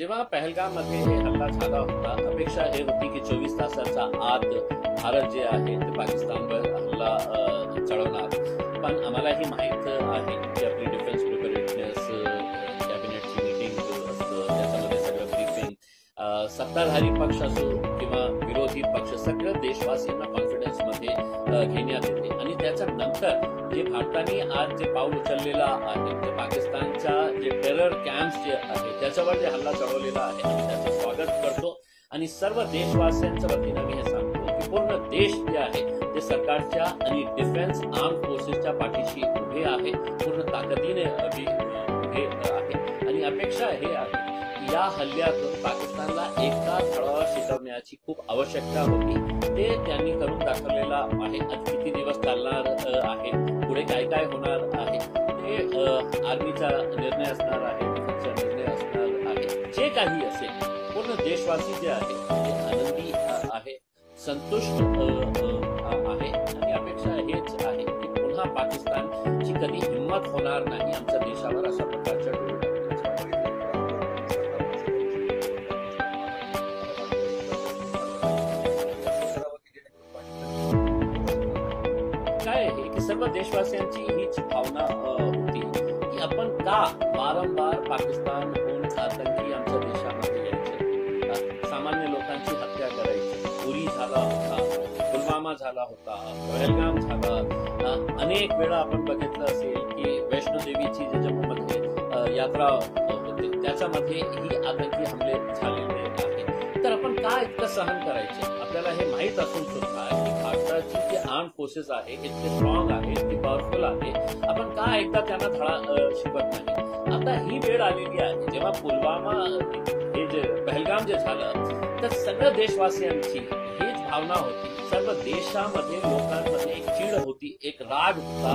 जेव्हा पहलगाममध्ये हे हल्ला झाला होता, अपेक्षा हे होती की 24 तासाच्या आत भारत जे आहे ते पाकिस्तानवर हल्ला चढवणार. पण आम्हालाही माहीत आहे की आपली डिफेन्स प्रिपेरेडनेस कॅबिनेटची मीटिंग असतं, त्याच्यामध्ये सगळं ब्रीफिंग, सत्ताधारी पक्ष असो किंवा विरोधी पक्ष, सगळं देशवासियांना कॉन्फिडन्समध्ये घेण्यात येते. आणि त्याच्यानंतर जे भारताने आज जे पाऊल उचललेलं आहे ते पाकिस्तानच्या जे टेरर कॅम्प्स जे आहे त्याच्यावर जे हल्ला चढवलेला आहे आम्ही त्याचं स्वागत करतो. आणि सर्व देशवासियांच्या वतीनं मी हे सांगतो की पूर्ण देश जे आहे ते सरकारच्या आणि डिफेन्स आर्म फोर्सेसच्या पाठीशी उभे आहे, पूर्ण ताकदीने उभे आहे. आणि अपेक्षा हे आहे की या हल्ल्यातून पाकिस्तानला एकदा थळावा शिकवण्याची खूप आवश्यकता होती. ते त्यांनी करून दाखवलेला आहे. आज किती दिवस चालणार आहे, पुढे काय काय होणार आहे ते आर्मीचा निर्णय असणार आहे, डिफेन्सचा निर्णय असणार आहे. जे काही असेल पूर्ण देशवासी जे आहे ते आनंदी आहे, संतुष्ट आहे. आणि अपेक्षा हेच आहे की पुन्हा पाकिस्तानची कधी हिंमत होणार नाही आमच्या देशावर अशा प्रकारच्या डोळे काय आहे की सर्व देशवासियांची हीच भावना होती की आपण का वारंवार पाकिस्तानहून आतंकी आमच्या देशामध्ये यायचे, सामान्य लोकांची हत्या करायची. उरी झाला होता, पुलवामा झाला होता, पहलगाम झाला. अनेक वेळा आपण बघितलं असेल की वैष्णोदेवीची जे जम्मूमध्ये यात्रा होते त्याच्यामध्ये ही आतंकी हमले झालेले आहेत. तर आपण का इतकं सहन करायचे? आपल्याला हे माहीत असून सुद्धा की भारताची जी आर्म फोर्सेस आहे इतके स्ट्रॉंग आहे, इतकी पॉवरफुल आहे, आपण का एकदा त्यांना धडा शिकवत नाही? आता ही वेळ आलेली आहे जेव्हा पुलवामा हे जे पहलगाम जे झालं तर सगळ्या देशवासियांची हीच भावना होती. सर्व देशामध्ये लोकांमध्ये एक चीड होती, एक राग होता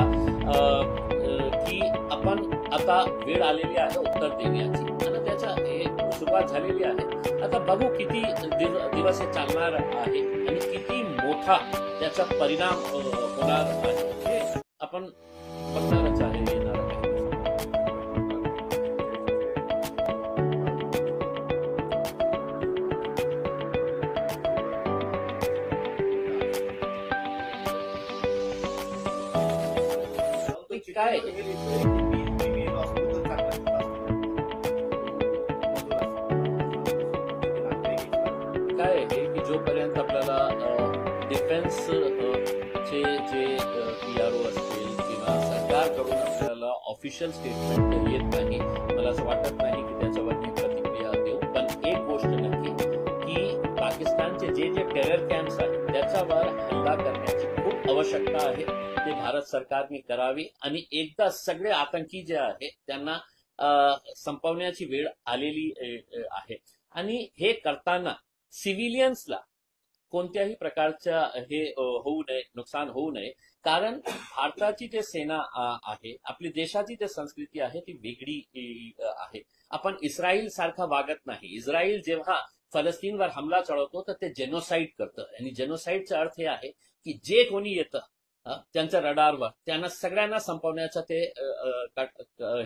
की आपण आता वेळ आलेली आहे उत्तर देण्याची. आणि त्याच्या सुरुवात झालेली आहे. आता बघू किती दिवस हे चालणार आहे आणि किती मोठा त्याचा परिणाम होणार आहे हे आपण बघणारच आहे येणार आहे. काय काय आहे की जोपर्यंत आपल्याला डिफेन्स चे जे PRO असतील किंवा सरकारकडून आपल्याला ऑफिशियल स्टेटमेंट येत नाही, मला असं वाटत नाही की त्याच्यावर मी प्रतिक्रिया देऊ. पण एक गोष्ट नक्की की पाकिस्तानचे जे जे टेरर कॅम्प्स आहेत त्याच्यावर हल्ला करण्याची खूप आवश्यकता आहे. ते भारत सरकारने करावी आणि एकदा सगळे आतंकी जे आहे त्यांना संपवण्याची वेळ आलेली आहे. आणि हे करताना सिव्हिलियन्सला कोणत्याही प्रकारच्या हे होऊ नये, नुकसान होऊ नये. कारण भारताची जे सेना आहे, आपली देशाची जी संस्कृती आहे ती वेगळी आहे. आपण इस्रायल सारखा वागत नाही. इस्रायल जेव्हा फलस्तीनवर हमला चढवतो तर ते जेनोसाईड करतं. आणि जेनोसाईडचा अर्थ हे आहे की जे कोणी येतं त्यांच्या रडारवर त्यांना सगळ्यांना संपवण्याचं ते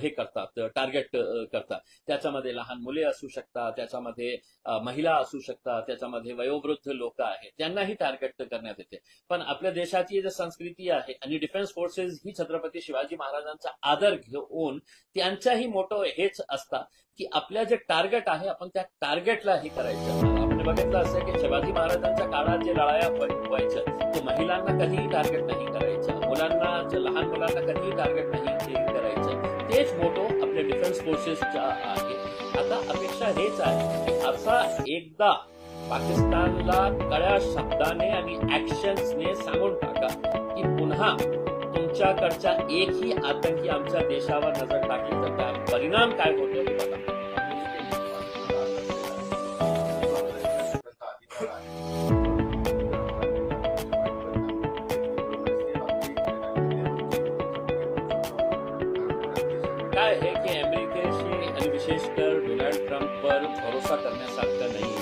हे करतात, टार्गेट करतात. त्याच्यामध्ये लहान मुले असू शकतात, त्याच्यामध्ये महिला असू शकतात, त्याच्यामध्ये वयोवृद्ध लोक आहेत, त्यांनाही टार्गेट करण्यात येते. पण आपल्या देशाची जी संस्कृती आहे आणि डिफेन्स फोर्सेस ही छत्रपती शिवाजी महाराजांचा आदर घेऊन त्यांच्याही मोठं हेच असतात की आपल्या जे टार्गेट आहे आपण त्या टार्गेटला हे करायचं. आपण बघितलं असं की शिवाजी महाराजांच्या काळात जे लढाया व्हायचं ते महिलांना कधीही टार्गेट नाही करायचं, मुलांना, लहान मुलांना कधीही टार्गेट नाही करायचं. तेच मोठो आपल्या डिफेन्स फोर्सेसचा आहे. आता अपेक्षा हेच आहे की असा एकदा पाकिस्तानला कड्या शब्दाने आणि ऍक्शन्सने सांगून टाका की पुन्हा तुमच्याकडच्या एकही आतंकी आमच्या देशावर नजर टाकली तर त्या परिणाम काय होतो हे बघा. काय आहे की अमेरिकेशी आणि विशेषकर डोनाल्ड ट्रम्पवर भरोसा करण्यासारखं नाही.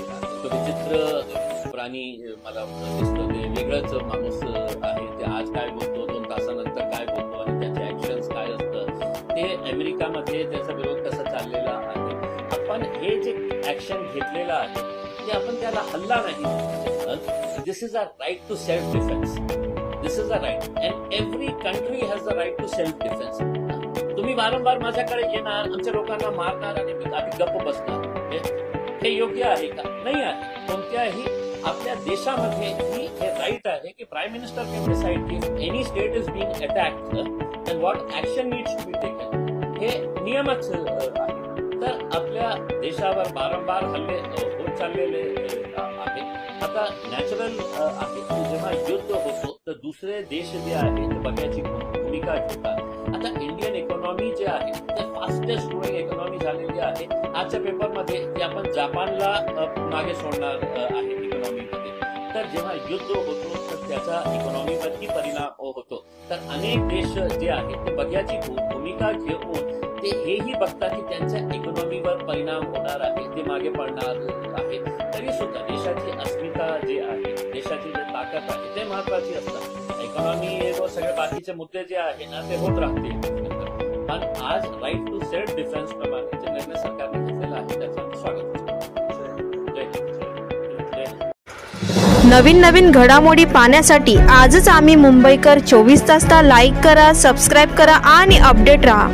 तो विचित्र प्राणी मला दिसतो, ते वेगळंच माणूस आहे. ते आज काय बोलतो, 2 तासानंतर काय बोलतो आणि त्याचे ऍक्शन्स काय असतं ते अमेरिकामध्ये त्याचा विरोध कसा चाललेला आहे. आपण हे जे ऍक्शन घेतलेलं आहे ते आपण त्याला हल्ला नाही. This is a right to self defence. This is a right and every country has the right to self defence. तुम्ही वारंवार माझ्याकडे येणार, आमच्या लोकांना मारणार आणि आधी गप्प बसणार, हे योग्य आहे का? नाही आहे. कोणत्याही आपल्या देशामध्ये ही हे राईट आहे की prime minister can decide if any state is being attacked and what action needs to be taken. हे नियमच आहे. तर आपल्या देशावर वारंवार हल्ले होत चाललेले आहे. आता नॅचरल आहे की जेव्हा युद्ध होतो तर दुसरे देश जे आहे ते बघायची भूमिका घेतात. आता इंडियन इकॉनॉमी जे आहे ते फास्टेस्ट ग्रोईंग इकॉनॉमी झालेली आहे. आजच्या पेपरमध्ये ते आपण जपानला मागे सोडणार आहे इकॉनॉमीमध्ये. तर जेव्हा युद्ध होतो तर त्याचा इकॉनॉमीवरती परिणाम होतो. तर अनेक देश जे आहेत ते बघ्याची भूमिका घेऊन ते हेही बघतात की त्यांच्या इकॉनॉमीवर परिणाम होणार आहे, ते मागे पडणार आहे. तरी सुद्धा देशाची अस्मिता जी आहे, देशाची जी ताकद आहे ते महत्वाची असतात. इकॉनॉमी व सगळे बाकीचे मुद्दे जे आहे ना ते होत राहतील. पण आज राईट टू सेल्फ डिफेन्स प्रमाणे जे निर्णय सरकारने घेतलेला आहे त्याचं स्वागत. नवीन घडामोडी पाहण्यासाठी आजच आम्ही मुंबईकर 24 तासला लाईक करा, सबस्क्राईब करा आणि अपडेट रहा.